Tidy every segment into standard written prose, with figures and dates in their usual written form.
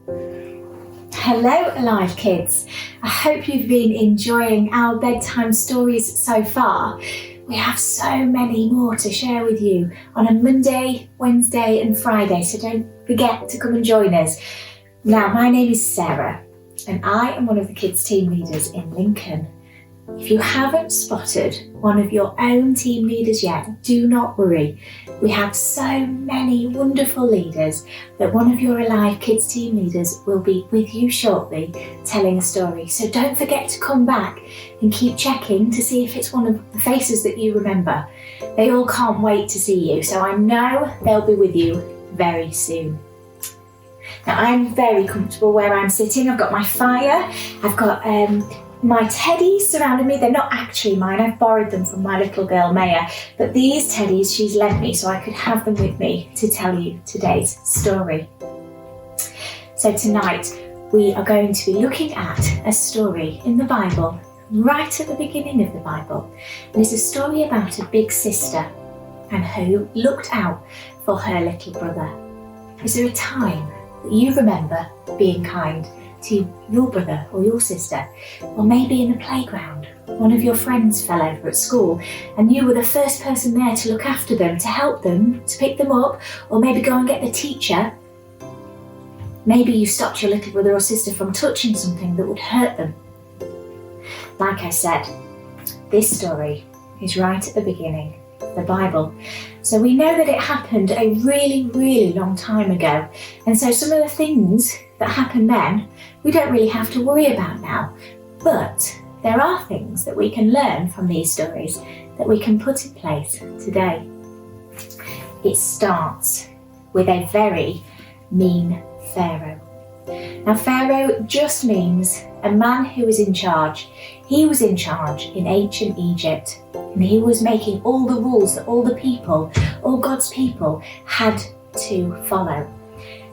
Hello Alive Kids, I hope you've been enjoying our bedtime stories so far. We have so many more to share with you on a Monday, Wednesday and Friday, so don't forget to come and join us. Now, my name is Sarah and I am one of the kids team leaders in Lincoln. If you haven't spotted one of your own team leaders yet, do not worry. We have so many wonderful leaders that one of your Alive Kids team leaders will be with you shortly telling a story. So don't forget to come back and keep checking to see if it's one of the faces that you remember. They all can't wait to see you, so I know they'll be with you very soon. Now, I'm very comfortable where I'm sitting. I've got my fire, I've got my teddies surrounding me. They're not actually mine, I've borrowed them from my little girl Maya, but these teddies she's lent me so I could have them with me to tell you today's story. So tonight we are going to be looking at a story in the Bible, right at the beginning of the Bible. And it's a story about a big sister and who looked out for her little brother. Is there a time that you remember being kind to your brother or your sister? Or maybe in the playground, one of your friends fell over at school and you were the first person there to look after them, to help them, to pick them up, or maybe go and get the teacher. Maybe you stopped your little brother or sister from touching something that would hurt them. Like I said, this story is right at the beginning of the Bible. So we know that it happened a really, really long time ago. And so some of the things that happened then, we don't really have to worry about now. But there are things that we can learn from these stories that we can put in place today. It starts with a very mean Pharaoh. Now, Pharaoh just means a man who is in charge. He was in charge in ancient Egypt, and he was making all the rules that all the people, all God's people, had to follow.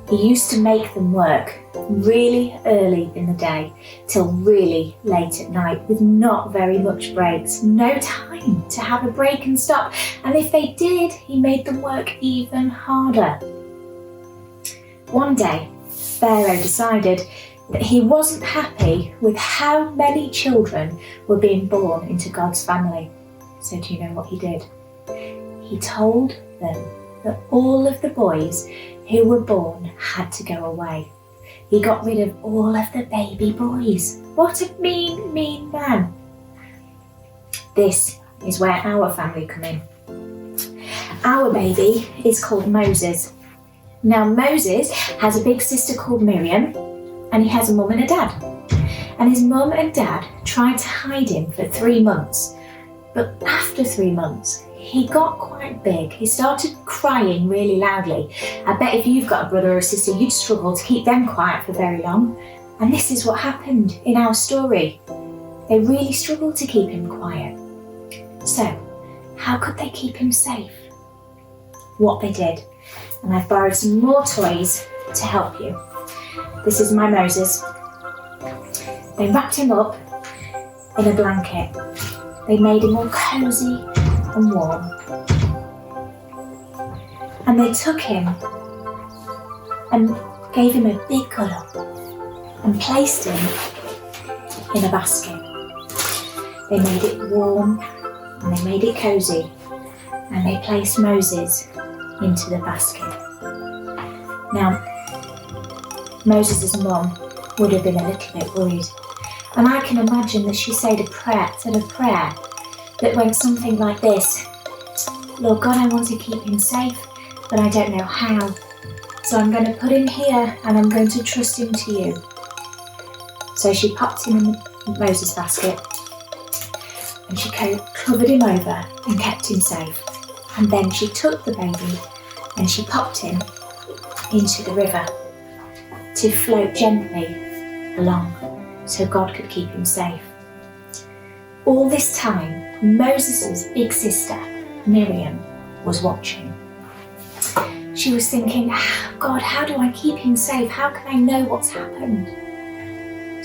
He used to make them work really early in the day till really late at night with not very much breaks, no time to have a break and stop. And if they did, he made them work even harder. One day, Pharaoh decided that he wasn't happy with how many children were being born into God's family. So do you know what he did? He told them that all of the boys who were born had to go away. He got rid of all of the baby boys. What a mean, mean man. This is where our family come in. Our baby is called Moses. Now, Moses has a big sister called Miriam, and he has a mum and a dad. And his mum and dad tried to hide him for 3 months. But after 3 months, he got quite big. He started crying really loudly. I bet if you've got a brother or a sister, you'd struggle to keep them quiet for very long. And this is what happened in our story. They really struggled to keep him quiet. So, how could they keep him safe? What they did. And I've borrowed some more toys to help you. This is my Moses. They wrapped him up in a blanket. They made him all cosy and warm. And they took him and gave him a big cuddle and placed him in a basket. They made it warm and they made it cosy, and they placed Moses into the basket. Now, Moses' mum would have been a little bit worried, and I can imagine that she said a prayer that went something like this: Lord God, I want to keep him safe, but I don't know how. So I'm going to put him here and I'm going to trust him to you. So she popped him in the Moses basket and she covered him over and kept him safe. And then she took the baby and she popped him into the river to float gently along so God could keep him safe. All this time, Moses' big sister, Miriam, was watching. She was thinking, God, how do I keep him safe? How can I know what's happened?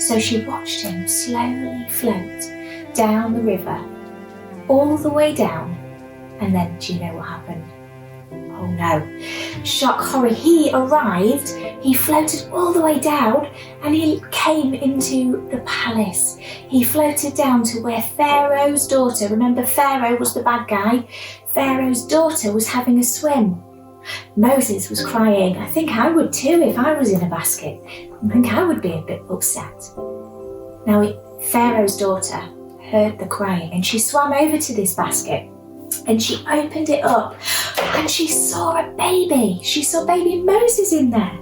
So she watched him slowly float down the river, all the way down, and then do you know what happened? Oh no, shock, horror, he arrived He floated all the way down and he came into the palace. He floated down to where Pharaoh's daughter, remember Pharaoh was the bad guy, Pharaoh's daughter was having a swim. Moses was crying. I think I would too if I was in a basket. I think I would be a bit upset. Now Pharaoh's daughter heard the crying and she swam over to this basket and she opened it up and she saw a baby. She saw baby Moses in there.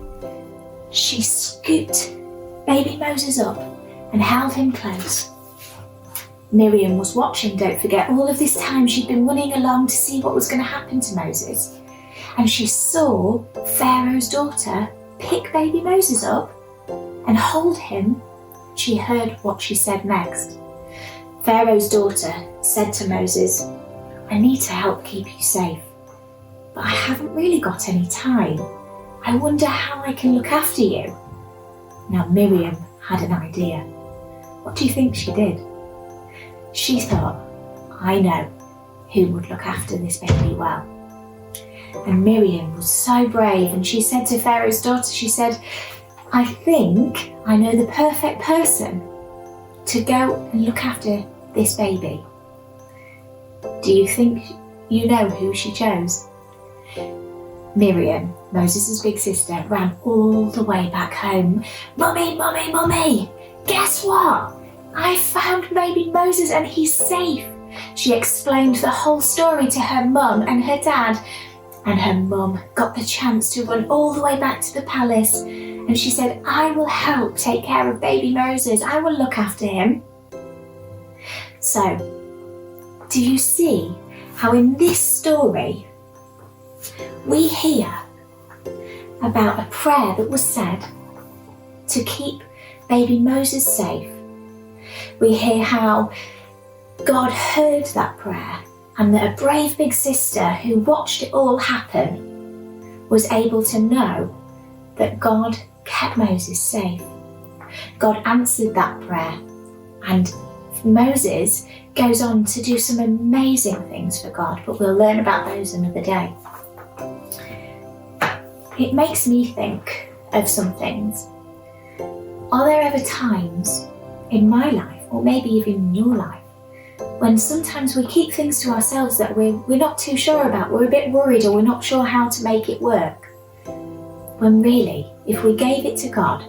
She scooped baby Moses up and held him close. Miriam was watching, don't forget. All of this time she'd been running along to see what was going to happen to Moses. And she saw Pharaoh's daughter pick baby Moses up and hold him. She heard what she said next. Pharaoh's daughter said to Moses, I need to help keep you safe, but I haven't really got any time. I wonder how I can look after you. Now Miriam had an idea. What do you think she did? She thought, I know who would look after this baby well. And Miriam was so brave and she said to Pharaoh's daughter, she said, I think I know the perfect person to go and look after this baby. Do you think you know who she chose? Miriam, Moses' big sister, ran all the way back home. Mummy, mummy, mummy, guess what? I found baby Moses and he's safe. She explained the whole story to her mum and her dad, and her mum got the chance to run all the way back to the palace, and she said, I will help take care of baby Moses. I will look after him. So, do you see how in this story we hear about a prayer that was said to keep baby Moses safe? We hear how God heard that prayer and that a brave big sister who watched it all happen was able to know that God kept Moses safe. God answered that prayer, and Moses goes on to do some amazing things for God, but we'll learn about those another day. It makes me think of some things. Are there ever times in my life, or maybe even in your life, when sometimes we keep things to ourselves that we're not too sure about, we're a bit worried, or we're not sure how to make it work? When really, if we gave it to God,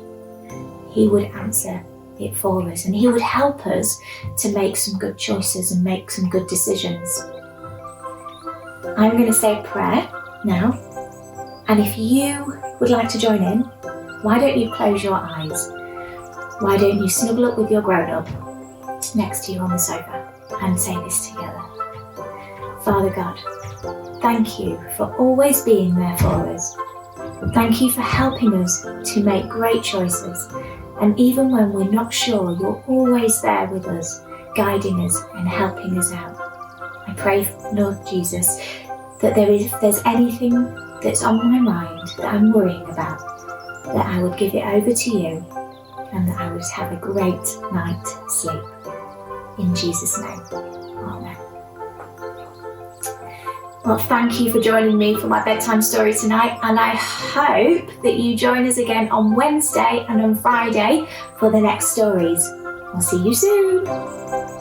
He would answer it for us, and He would help us to make some good choices and make some good decisions. I'm going to say a prayer now, and if you would like to join in, why don't you close your eyes? Why don't you snuggle up with your grown-up next to you on the sofa and say this together? Father God, thank you for always being there for us. Thank you for helping us to make great choices. And even when we're not sure, you're always there with us, guiding us and helping us out. I pray, Lord Jesus, that if there's anything that's on my mind that I'm worrying about, that I would give it over to you and that I would have a great night's sleep. In Jesus' name, amen. Well, thank you for joining me for my bedtime story tonight, and I hope that you join us again on Wednesday and on Friday for the next stories. I'll see you soon.